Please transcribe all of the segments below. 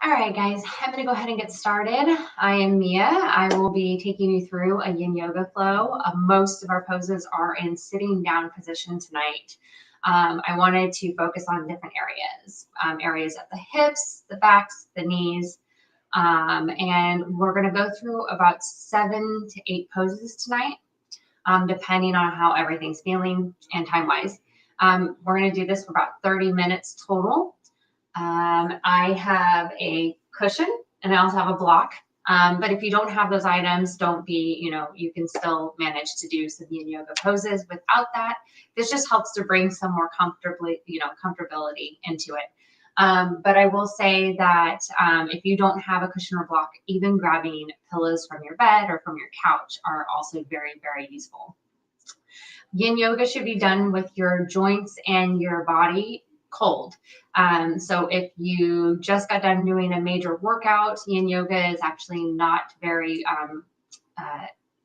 All right, guys, I'm going to go ahead and get started. I am Mia. I will be taking you through a yin yoga flow. Most of our poses are in sitting down position tonight. I wanted to focus on different areas of the hips, the backs, the knees, and we're going to go through about 7 to 8 poses tonight, depending on how everything's feeling and time-wise. We're going to do this for about 30 minutes total. I have a cushion and I also have a block. But if you don't have those items, don't be, you can still manage to do some yin yoga poses without that. This just helps to bring some more comfortability into it. But I will say that if you don't have a cushion or block, even grabbing pillows from your bed or from your couch are also very, very useful. Yin yoga should be done with your joints and your body cold. So if you just got done doing a major workout, yin yoga is actually not very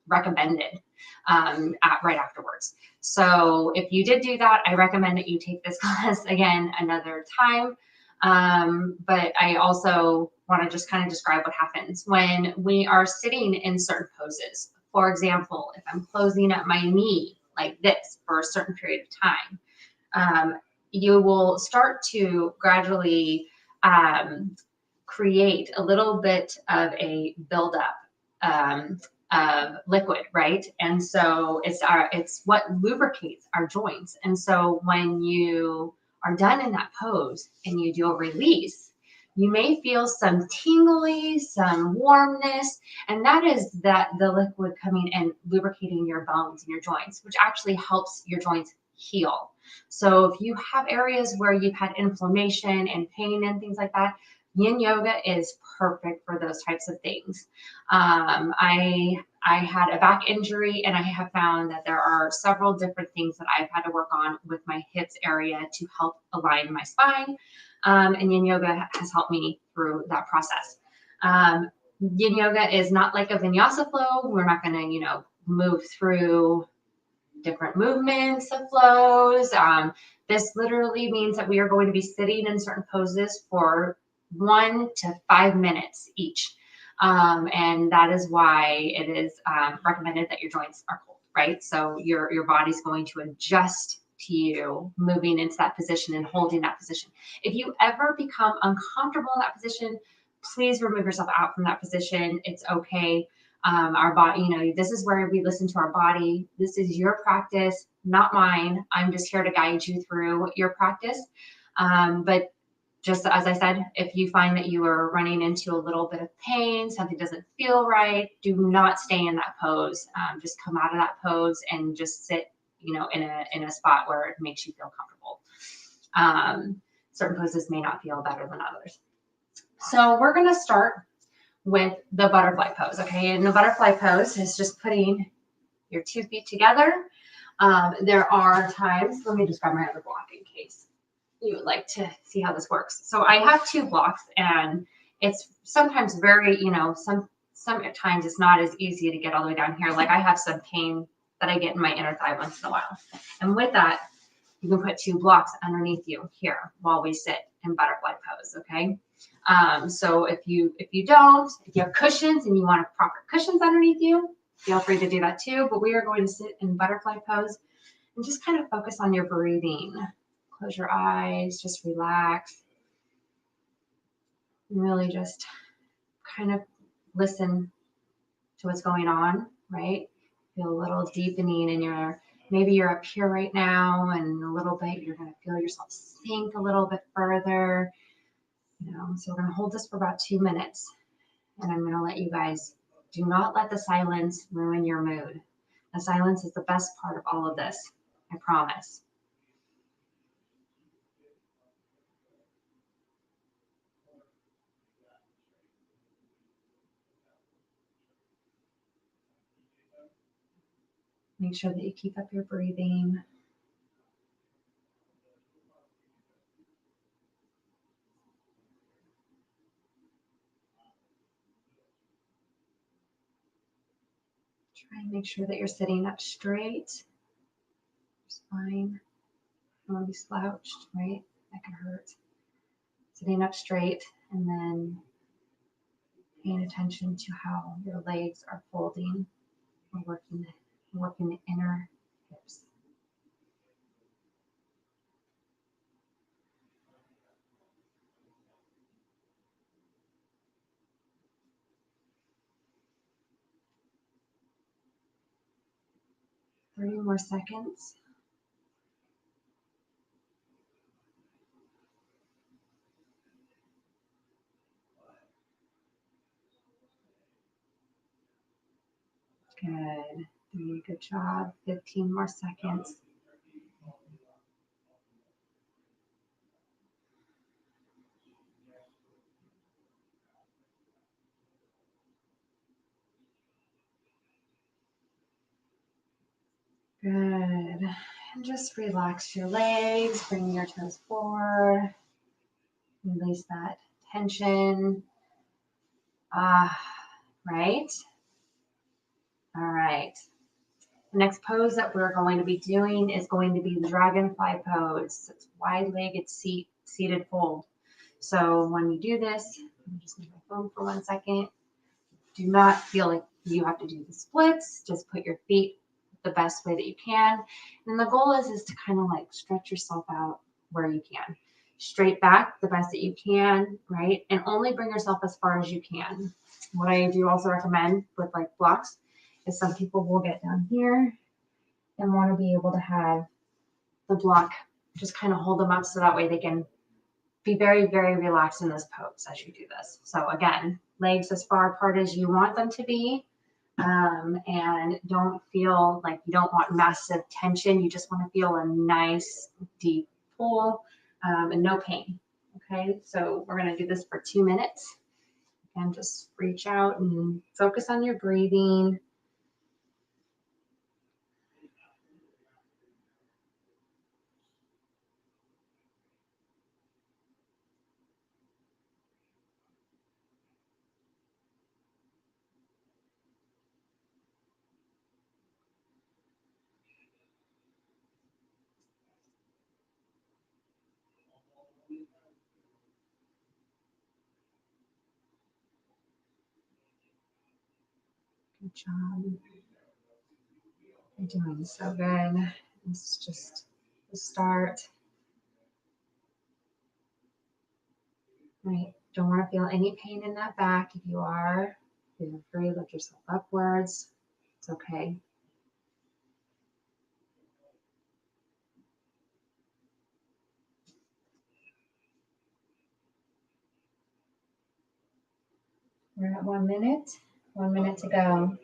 recommended right afterwards. So if you did do that, I recommend that you take this class again another time. But I also want to just kind of describe what happens when we are sitting in certain poses. For example, if I'm closing up my knee like this for a certain period of time, you will start to gradually create a little bit of a buildup of liquid, right? And so it's what lubricates our joints. And so when you are done in that pose and you do a release, you may feel some tingly, some warmness, and that is the liquid coming and lubricating your bones and your joints, which actually helps your joints heal. So if you have areas where you've had inflammation and pain and things like that, yin yoga is perfect for those types of things. I had a back injury, and I have found that there are several different things that I've had to work on with my hips area to help align my spine. And yin yoga has helped me through that process. Yin yoga is not like a vinyasa flow. We're not going to, move through different movements of flows. This literally means that we are going to be sitting in certain poses for 1 to 5 minutes each. And that is why it is recommended that your joints are cold, right? So your body's going to adjust to you moving into that position and holding that position. If you ever become uncomfortable in that position, please remove yourself out from that position. It's okay. Our body, this is where we listen to our body. This is your practice, not mine. I'm just here to guide you through your practice. But just as I said, if you find that you are running into a little bit of pain, something doesn't feel right, do not stay in that pose. Just come out of that pose and just sit, in a spot where it makes you feel comfortable. Certain poses may not feel better than others. So we're going to start with the butterfly pose, okay? And the butterfly pose is just putting your 2 feet together. There are times, let me just grab my other block in case you would like to see how this works. So I have 2 blocks, and it's sometimes very, sometimes it's not as easy to get all the way down here. Like I have some pain that I get in my inner thigh once in a while. And with that, you can put 2 blocks underneath you here while we sit in butterfly pose, okay? So if you have cushions and you want proper cushions underneath you, feel free to do that too. But we are going to sit in butterfly pose and just kind of focus on your breathing. Close your eyes, just relax. And really just kind of listen to what's going on, right? Feel a little deepening in maybe you're up here right now, and a little bit you're going to feel yourself sink a little bit further. So we're going to hold this for about 2 minutes, and I'm going to let you guys, do not let the silence ruin your mood. The silence is the best part of all of this, I promise. Make sure that you keep up your breathing. Try and make sure that you're sitting up straight. Spine. Don't want to be slouched, right? That can hurt. Sitting up straight and then paying attention to how your legs are folding. We're working the inner hips. Three more seconds. Good. Good job. 15 more seconds. Good. And just relax your legs, bring your toes forward. Release that tension. Right? All right. The next pose that we're going to be doing is going to be the dragonfly pose. It's wide-legged seated fold. So when you do this, let me just move my phone for 1 second. Do not feel like you have to do the splits. Just put your feet the best way that you can. And the goal is to kind of like stretch yourself out where you can. Straight back the best that you can, right? And only bring yourself as far as you can. What I do also recommend with like blocks is some people will get down here and want to be able to have the block just kind of hold them up so that way they can be very, very relaxed in this pose as you do this. So again, legs as far apart as you want them to be. And don't feel like you don't want massive tension. You just want to feel a nice deep pull and no pain. Okay, so we're going to do this for 2 minutes. And just reach out and focus on your breathing. Good job. You're doing so good. This is just the start. Right. Don't want to feel any pain in that back. If you are, feel free to lift yourself upwards. It's okay. We're at 1 minute. 1 minute to go.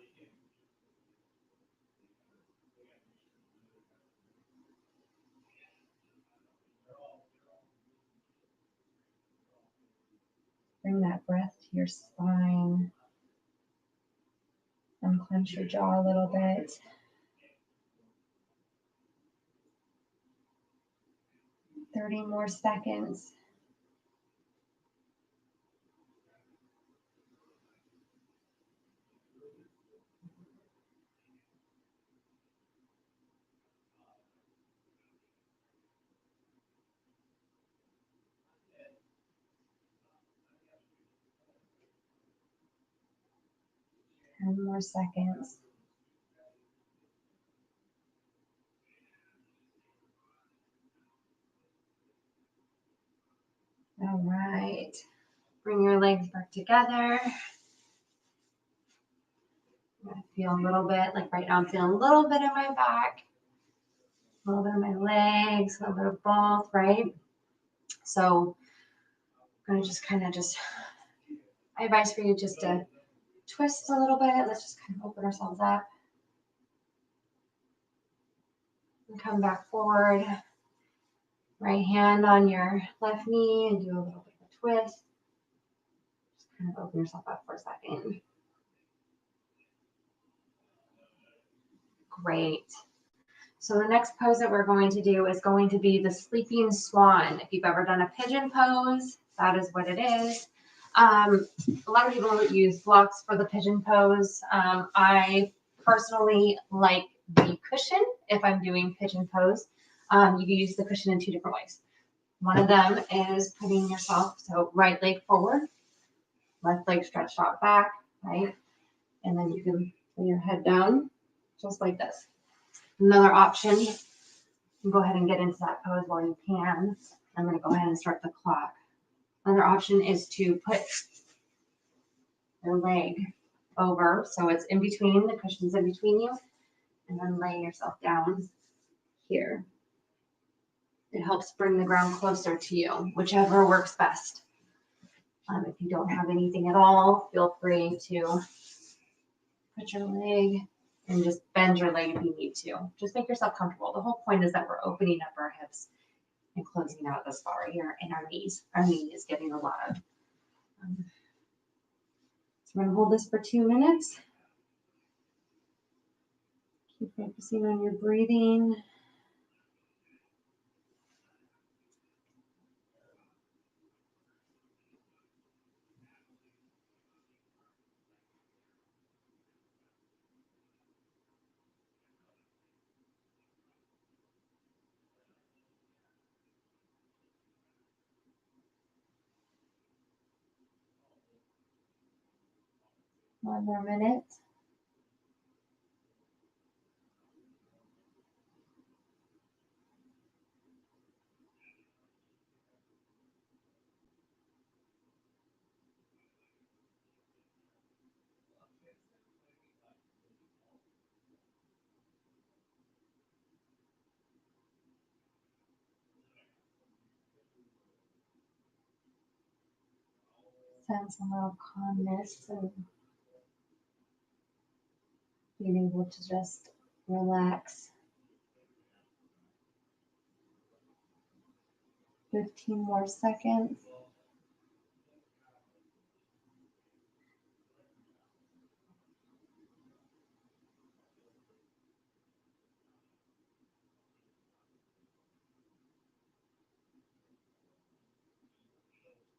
Bring that breath to your spine. Unclench your jaw a little bit. Thirty more seconds. Ten more seconds. All right. Bring your legs back together. I'm gonna feel a little bit, like right now I'm feeling a little bit in my back, a little bit of my legs, a little bit of both, right? So I'm gonna just I advise for you just to twist a little bit. Let's just kind of open ourselves up and come back forward. Right hand on your left knee and do a little bit of a twist. Just kind of open yourself up for a second. Great. So the next pose that we're going to do is going to be the sleeping swan. If you've ever done a pigeon pose, that is what it is. A lot of people use blocks for the pigeon pose. I personally like the cushion if I'm doing pigeon pose. You can use the cushion in 2 different ways. One of them is putting yourself, so right leg forward, left leg stretched out back, right? And then you can lay your head down just like this. Another option, you can go ahead and get into that pose while you can. I'm going to go ahead and start the clock. Another option is to put your leg over, so it's in between, the cushion's in between you, and then lay yourself down here. It helps bring the ground closer to you, whichever works best. If you don't have anything at all, feel free to put your leg and just bend your leg if you need to. Just make yourself comfortable. The whole point is that we're opening up our hips and closing out this spot right here in our knees. Our knee is getting a lot of. So we're going to hold this for 2 minutes. Keep focusing on your breathing. One more minute. Sense a little calmness and being able to just relax. 15 more seconds.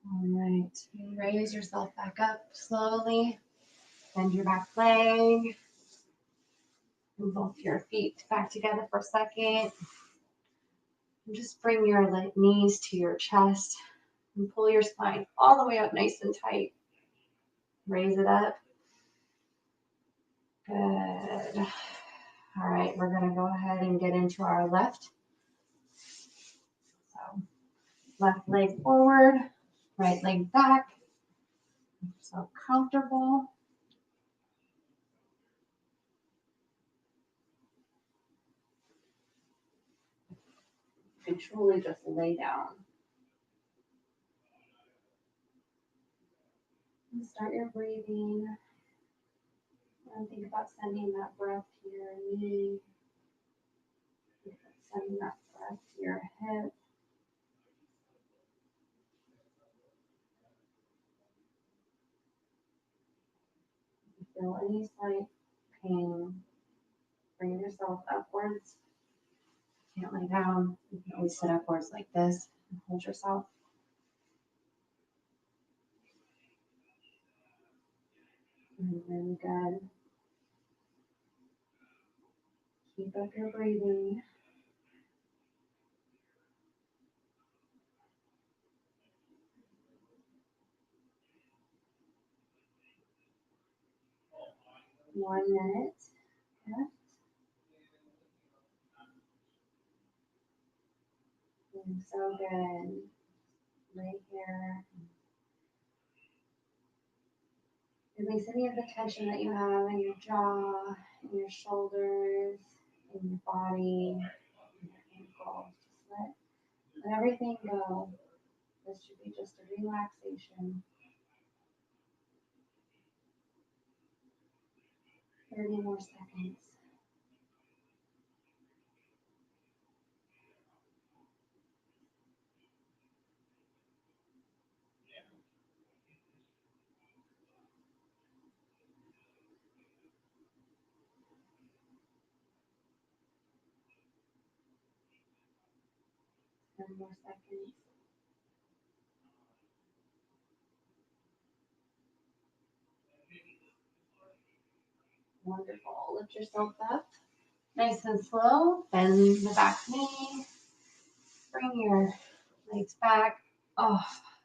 All right, raise yourself back up slowly. Bend your back leg. And both your feet back together for a second. And just bring your knees to your chest and pull your spine all the way up nice and tight. Raise it up. Good. All right, we're going to go ahead and get into our left. So left leg forward, right leg back. So comfortable. You can truly just lay down. And start your breathing. And think about sending that breath to your knee. Think about sending that breath to your hip. If you feel any slight pain, bring yourself upwards. Can't lay down. You can always sit upwards like this and hold yourself. Really good. Keep up your breathing. One minute left. Doing so good. Right here. Release any of the tension that you have in your jaw, in your shoulders, in your body, in your ankles. Just let everything go. This should be just a relaxation. 30 more seconds. Ten more seconds. Wonderful. Lift yourself up. Nice and slow. Bend the back knee. Bring your Legs back. Oh,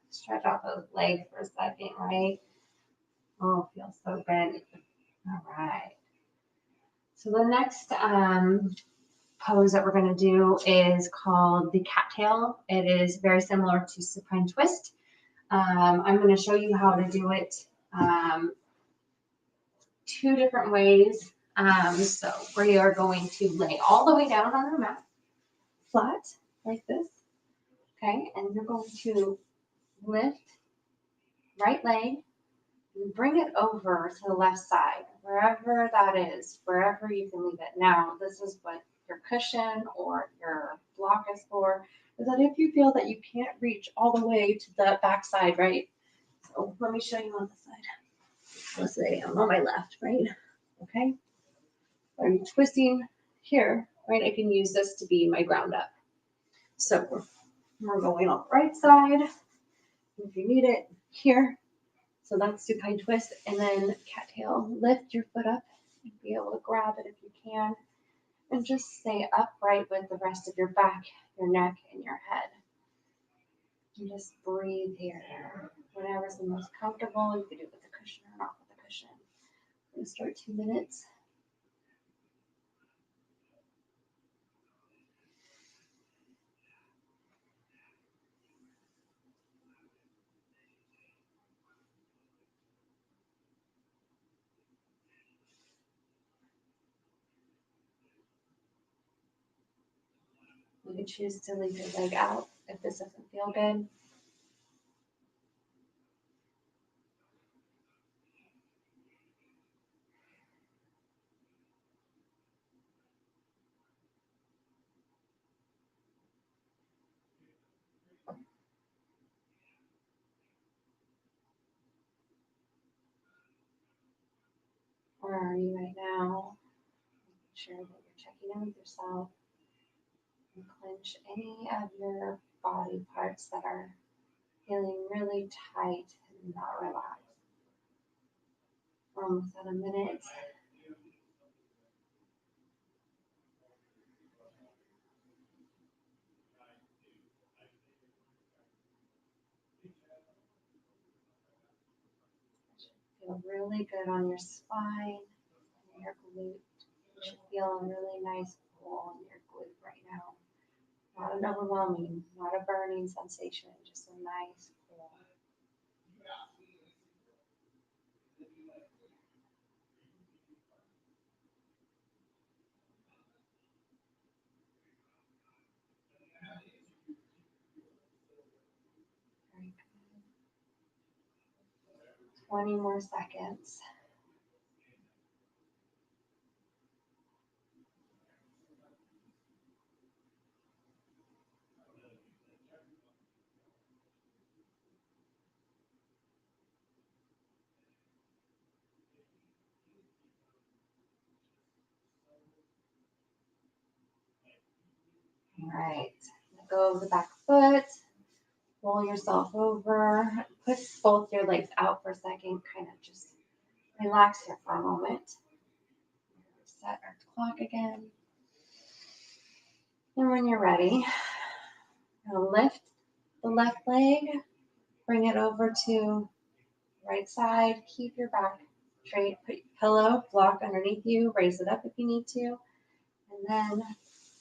stretch out those legs for a second, right? Oh, feels so good. All right. So the next pose that we're going to do is called the cattail. It is very similar to supine twist. I'm going to show you how to do it two different ways. So we are going to lay all the way down on our mat, flat like this. Okay, and you're going to lift right leg and bring it over to the left side, wherever that is, wherever you can leave it. Now, this is what your cushion or your block is for, is that if you feel that you can't reach all the way to the back side, right? So let me show you on this side. Let's say I'm on my left, right? Okay. I'm twisting here, right? I can use this to be my ground up. So we're going on the right side. If you need it, here. So that's supine twist, and then cattail. Lift your foot up and be able to grab it if you can, and just stay upright with the rest of your back, your neck, and your head. And just breathe here. Whatever's the most comfortable, you can do it with the cushion or not with the cushion. I'm gonna start 2 minutes. You can choose to leave your leg out if this doesn't feel good. Where are you right now? Make sure that you're checking in with yourself and clench any of your body parts that are feeling really tight and not relaxed. We're almost at a minute. Feel really good on your spine and your glute. You should feel a really nice pull on your glute right now. Not an overwhelming, not a burning sensation, just a nice pull. Very good. 20 more seconds. All right. Let go of the back foot. Roll yourself over. Put both your legs out for a second. Kind of just relax here for a moment. Set our clock again. And when you're ready, lift the left leg, bring it over to right side. Keep your back straight. Put your pillow, block underneath you. Raise it up if you need to. And then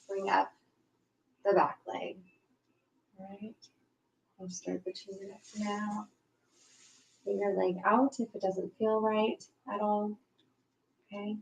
bring up the back leg. All right. We'll start the 2 minutes now. Get your leg out if it doesn't feel right at all. Okay.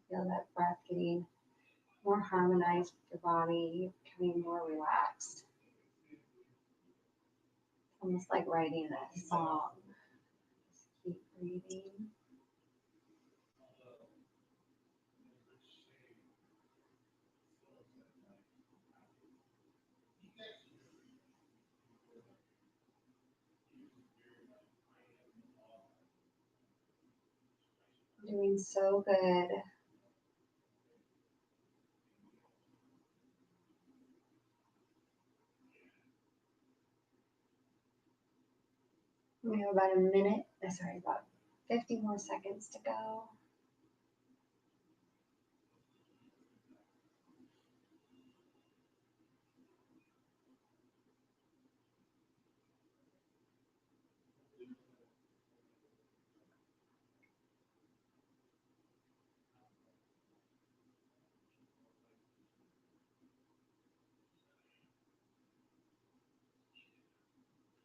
Feel that breath getting more harmonized with your body, becoming more relaxed. Almost like writing a song. Just keep breathing. Doing so good. We have about a minute, sorry, about 50 more seconds to go.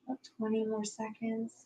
About 20 more seconds.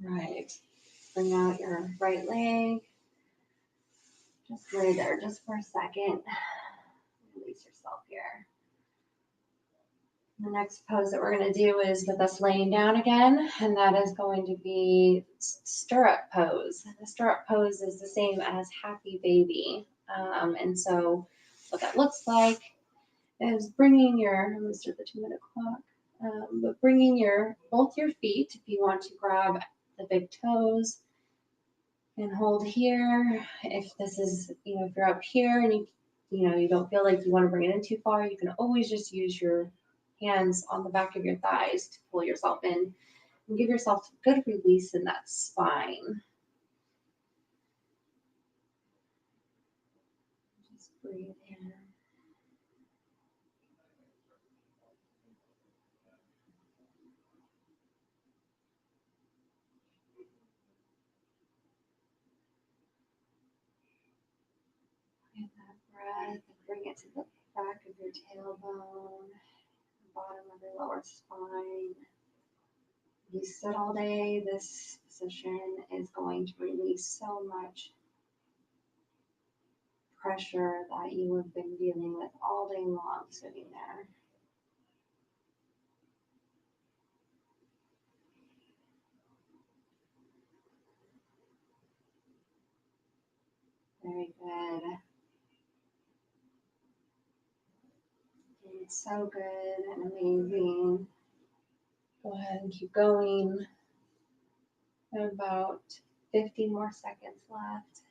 All right. Bring out your right leg. Just lay there just for a second. Release yourself here. The next pose that we're going to do is with us laying down again, and that is going to be stirrup pose. The stirrup pose is the same as happy baby. And so what that looks like is bringing your, I'm going to start the 2-minute clock, but bringing both your feet, if you want to grab the big toes and hold here. If this is, if you're up here and you don't feel like you want to bring it in too far, you can always just use your hands on the back of your thighs to pull yourself in and give yourself good release in that spine. Just breathe in. Get that breath and bring it to the back of your tailbone, the bottom of your lower spine. You sit all day, this position is going to release so much pressure that you have been dealing with all day long sitting there. Very good. It's so good and amazing. Go ahead and keep going. About 50 more seconds left.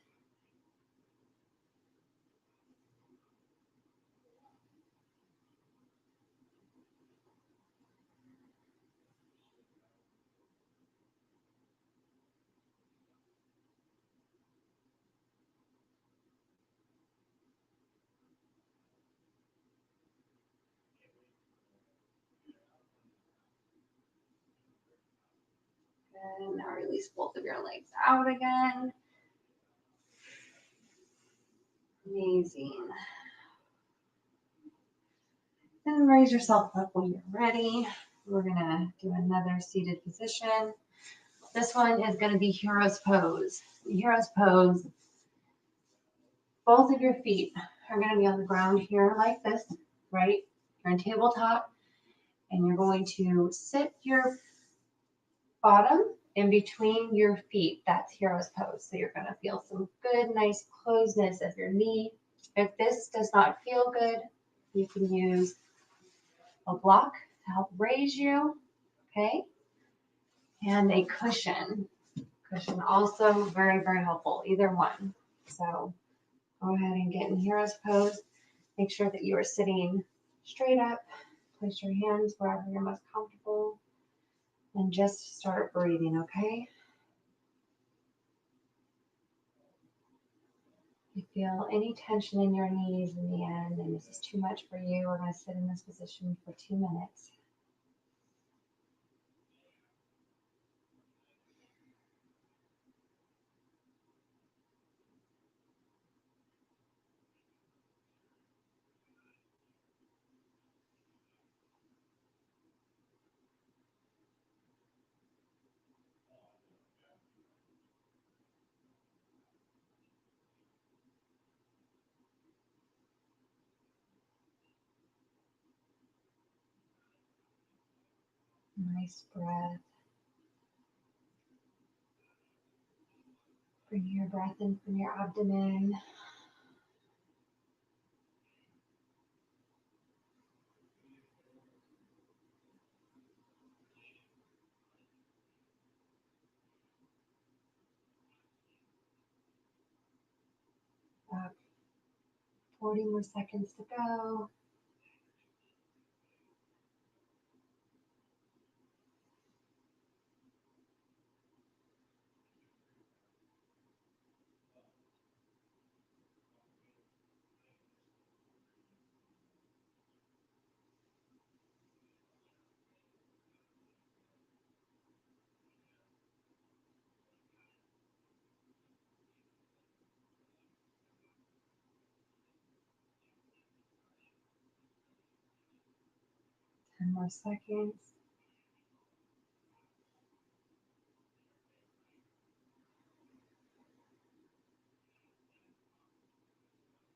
And now release both of your legs out again. Amazing. And raise yourself up when you're ready. We're gonna do another seated position. This one is gonna be hero's pose. Hero's pose, both of your feet are gonna be on the ground here like this, right? You're on tabletop, and you're going to sit your bottom in between your feet. That's hero's pose. So you're gonna feel some good, nice closeness of your knee. If this does not feel good, you can use a block to help raise you, okay? And a cushion. Cushion also very, very helpful, either one. So go ahead and get in hero's pose. Make sure that you are sitting straight up. Place your hands wherever you're most comfortable and just start breathing, okay? If you feel any tension in your knees in the end and this is too much for you, we're going to sit in this position for 2 minutes. Nice breath. Bring your breath in from your abdomen. About 40 more seconds to go. Ten more seconds.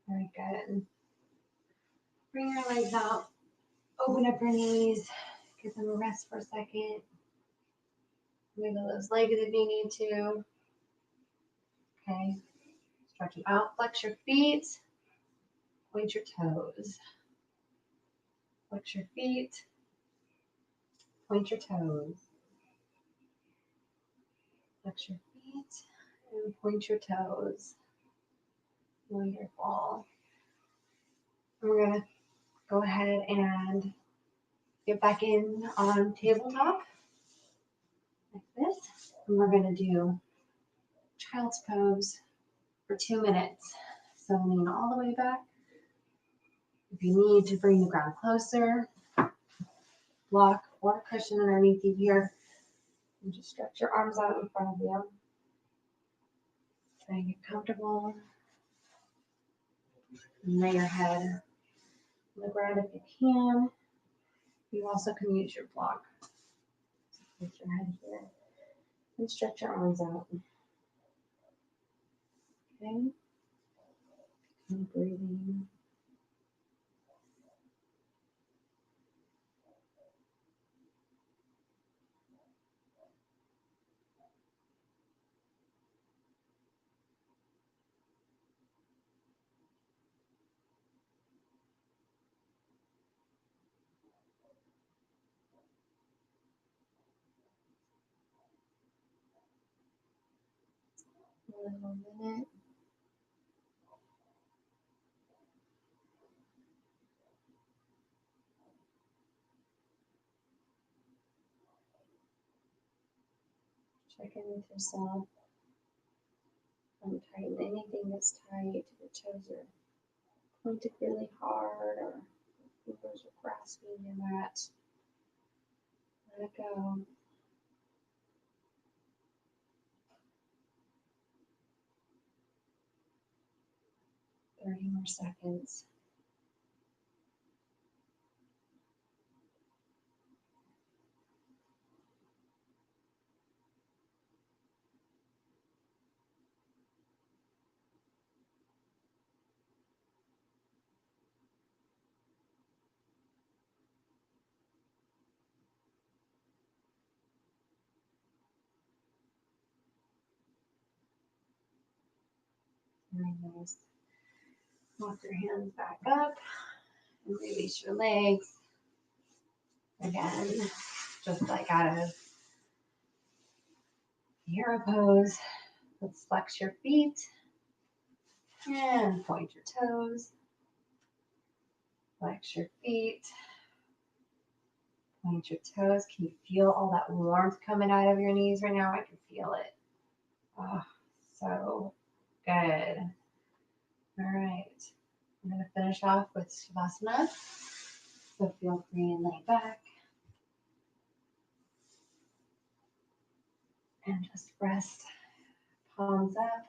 Very good. Bring your legs out. Open up your knees. Give them a rest for a second. Wiggle those legs if you need to. Okay. Stretch them out. Flex your feet. Point your toes. Flex your feet. Point your toes. Flex your feet and point your toes. Wonderful. And we're going to go ahead and get back in on tabletop like this. And we're going to do child's pose for 2 minutes. So lean all the way back. If you need to bring the ground closer, block or cushion underneath you here. And just stretch your arms out in front of you. Try and get comfortable. And lay your head on the ground if you can. You also can use your block. So place your head here and stretch your arms out. Okay. And breathing. One more minute. Check in with yourself. Untighten anything that's tight. Your toes are pointed really hard or fingers are grasping your mat. Let it go. 30 more seconds. Very nice. Walk your hands back up and release your legs. Again, just like out of hero pose. Let's flex your feet and point your toes. Flex your feet. Point your toes. Can you feel all that warmth coming out of your knees right now? I can feel it. Oh, so good. All right. I'm going to finish off with Shavasana. So feel free and lay back. And just rest. Palms up.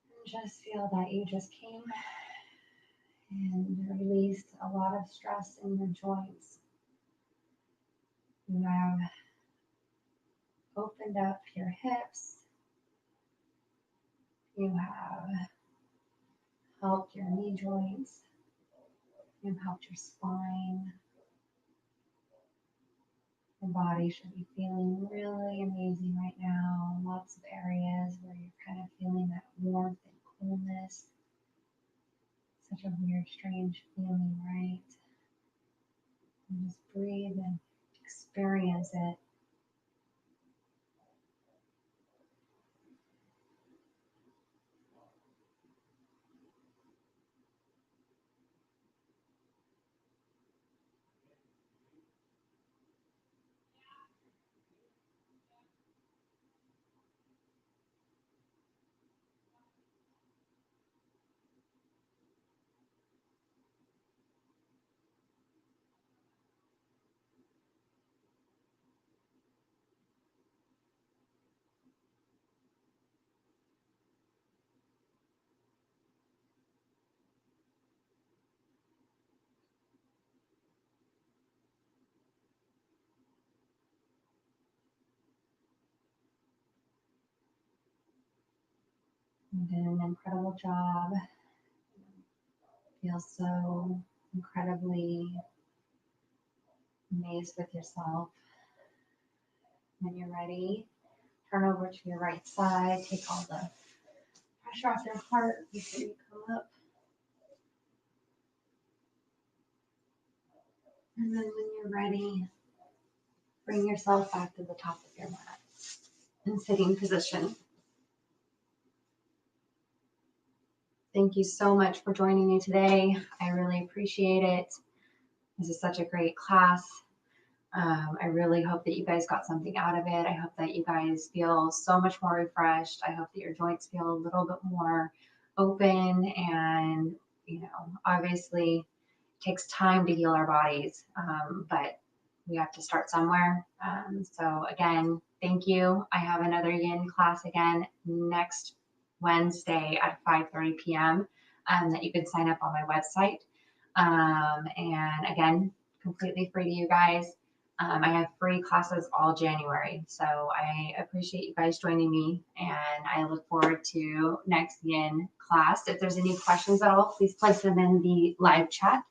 And just feel that you just came and released a lot of stress in your joints. You have opened up your hips. You have helped your knee joints. You've helped your spine. Your body should be feeling really amazing right now. Lots of areas where you're kind of feeling that warmth and coolness. Such a weird, strange feeling, right? And just breathe and experience it. You did an incredible job. Feel so incredibly amazed with yourself. When you're ready, turn over to your right side. Take all the pressure off your heart before you come up. And then when you're ready, bring yourself back to the top of your mat in sitting position. Thank you so much for joining me today. I really appreciate it. This is such a great class. I really hope that you guys got something out of it. I hope that you guys feel so much more refreshed. I hope that your joints feel a little bit more open, and, obviously it takes time to heal our bodies, but we have to start somewhere. So again, thank you. I have another yin class again next Wednesday at 5:30 p.m. That you can sign up on my website. And again, completely free to you guys. I have free classes all January, so I appreciate you guys joining me, and I look forward to next yin class. If there's any questions at all, please place them in the live chat,